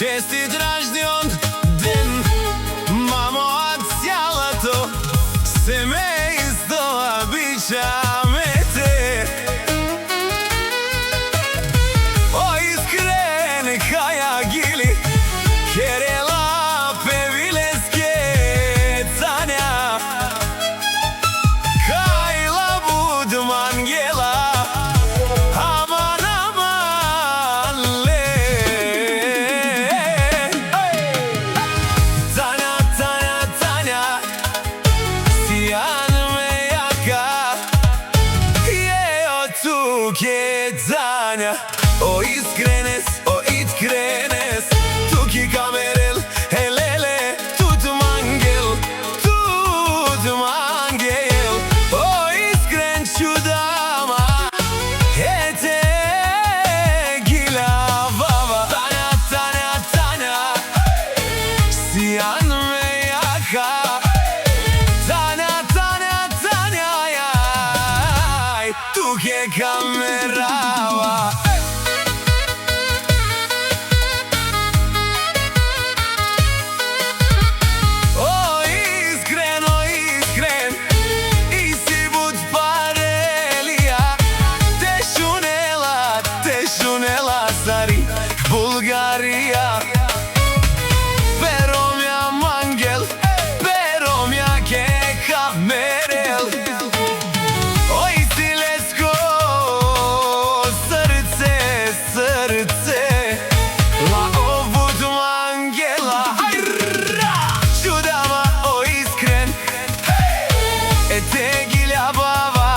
Честит рожден ден, мамо, од цялото семејство обичаме те. О, искрен хајагили, керела певилеске Таня, кајла будман гела, аман аман ле. Таня, Таня, Таня, сијан ме јака, јео туке Таня. O iskrenes, o itkrenes, tuki kamerel, helele, tut mangel, o iskren čudama, ete gila baba. Tanya, Tanya, Tanya, sijan me jaka, Tanya, Tanya, Tanya, jaj, tuke kamerava. Bulgarija, pero mja mangel, pero mja ke kamerel. Oj, silesko, srce, srce, la ovud mangela, čudama, o iskren, ete gilja baba,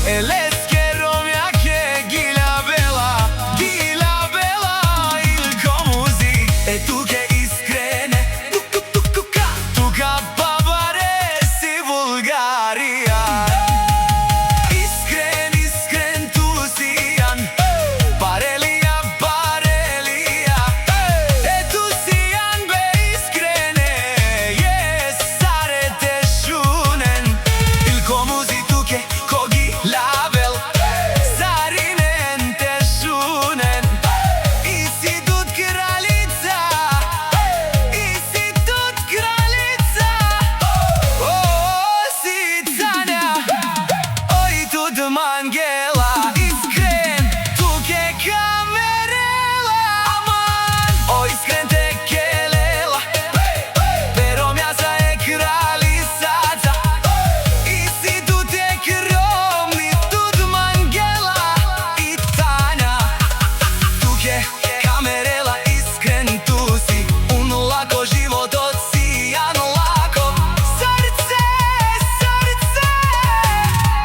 eleske romja ke gilja bela. Tuke iskrene, tuka babare si Bulgarija. Iskren, iskren tu sijan, parelija, parelija. Tu sijan be iskrene, sare te šunen. Ilko muzi tuke kogi label, sarinen te šunen. Isi dut kraljica, Mangela, iskren, tuke kamerela, aman, o iskren te kelela, pero mja sa e kraljica, isi tu te kromni, tud Mangela i Tanja, tuke kamerela, iskren tu si, un lako život od sijan lako, srce, srce,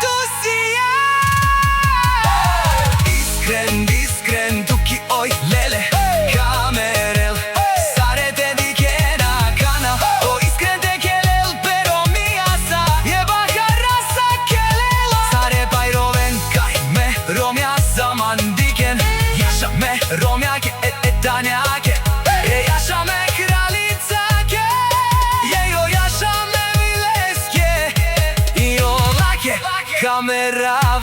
tu si ja. Iskren, tuki oj lele, kamerel, sare te dike na kanal. O iskren te kelel, pero mija sa je bakarasa kelela. Sare pajroven kaj me romja zaman diken, jaša me romjake Tanjake, jaša me kraljicake, jaša me vileske i olake kamera.